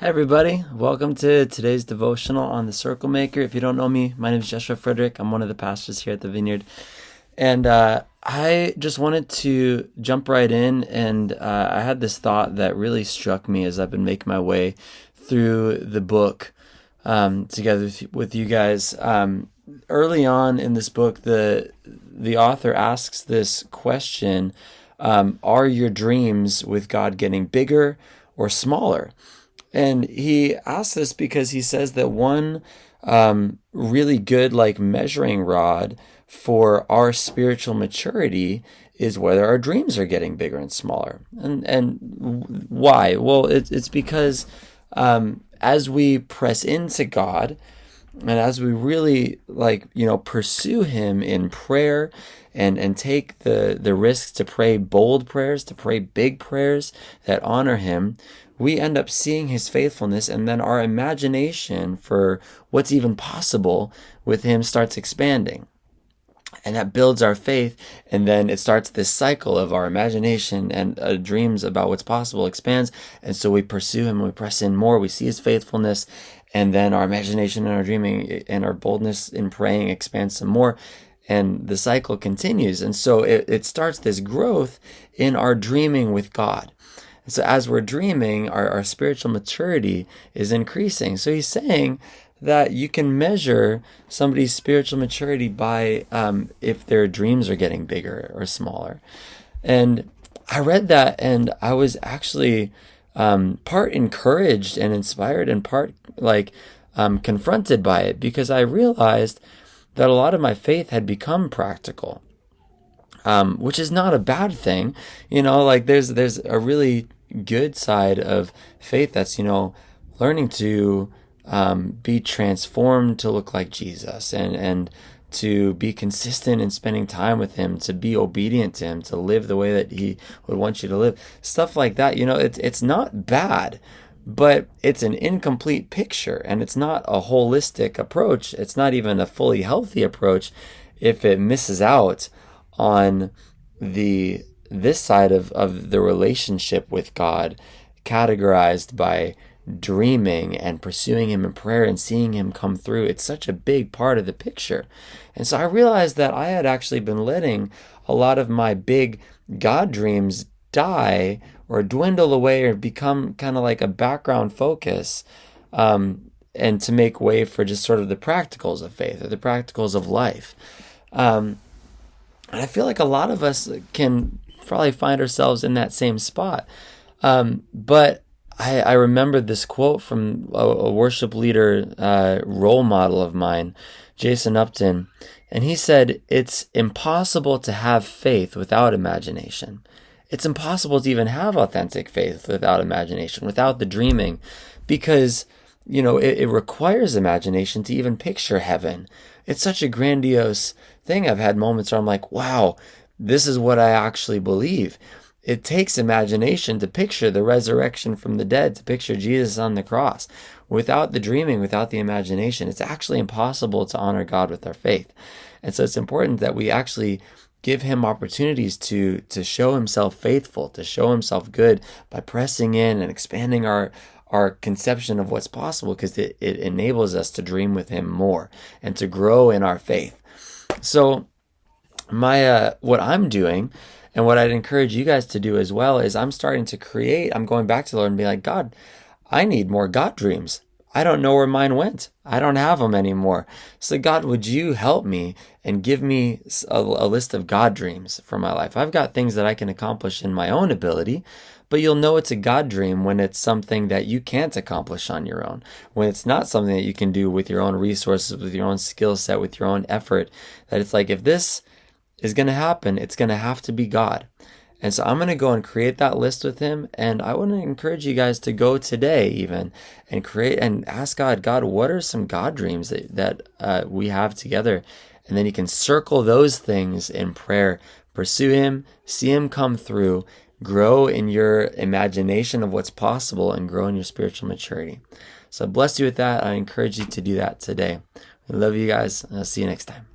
Hi, everybody. Welcome to today's devotional on the Circle Maker. If you don't know me, my name is Joshua Frederick. I'm one of the pastors here at the Vineyard. And I just wanted to jump right in. And I had this thought that really struck me as I've been making my way through the book together with you guys. Early on in this book, the author asks this question, are your dreams with God getting bigger or smaller? And he asks this because he says that one really good measuring rod for our spiritual maturity is whether our dreams are getting bigger and smaller. And why? Well, it's because as we press into God and as we really pursue him in prayer and take the risks to pray bold prayers, to pray big prayers that honor him, we end up seeing his faithfulness, and then our imagination for what's even possible with him starts expanding. And that builds our faith, and then it starts this cycle of our imagination and dreams about what's possible expands, and so we pursue him, we press in more, we see his faithfulness, and then our imagination and our dreaming and our boldness in praying expands some more, and the cycle continues. And so it starts this growth in our dreaming with God. So as we're dreaming, our spiritual maturity is increasing. So he's saying that you can measure somebody's spiritual maturity by if their dreams are getting bigger or smaller. And I read that and I was actually part encouraged and inspired and part confronted by it, because I realized that a lot of my faith had become practical. Which is not a bad thing. There's a really good side of faith that's, learning to be transformed to look like Jesus and to be consistent in spending time with him, to be obedient to him, to live the way that he would want you to live. Stuff like that, it's not bad, but it's an incomplete picture and it's not a holistic approach. It's not even a fully healthy approach if it misses out on this side of the relationship with God, categorized by dreaming and pursuing him in prayer and seeing him come through. It's such a big part of the picture. And so I realized that I had actually been letting a lot of my big God dreams die or dwindle away or become kind of like a background focus, and to make way for just sort of the practicals of faith or the practicals of life. And I feel like a lot of us can probably find ourselves in that same spot. But I remembered this quote from a worship leader, role model of mine, Jason Upton. And he said, it's impossible to have faith without imagination. It's impossible to even have authentic faith without imagination, without the dreaming, because it requires imagination to even picture heaven. It's such a grandiose thing. I've had moments where I'm like, wow, this is what I actually believe. It takes imagination to picture the resurrection from the dead, to picture Jesus on the cross. Without the dreaming, without the imagination, it's actually impossible to honor God with our faith. And so it's important that we actually give him opportunities to show himself faithful, to show himself good by pressing in and expanding our conception of what's possible, because it enables us to dream with him more and to grow in our faith. So what I'm doing and what I'd encourage you guys to do as well is I'm going back to the Lord and be like, God, I need more God dreams. I don't know where mine went. I don't have them anymore. So God, would you help me and give me a list of God dreams for my life? I've got things that I can accomplish in my own ability, but you'll know it's a God dream when it's something that you can't accomplish on your own, when it's not something that you can do with your own resources, with your own skill set, with your own effort, that it's like, if this is going to happen, it's going to have to be God. And so I'm going to go and create that list with him. And I want to encourage you guys to go today even and create and ask God, what are some God dreams that we have together? And then you can circle those things in prayer, pursue him, see him come through, grow in your imagination of what's possible, and grow in your spiritual maturity. So bless you with that. I encourage you to do that today. I love you guys. I'll see you next time.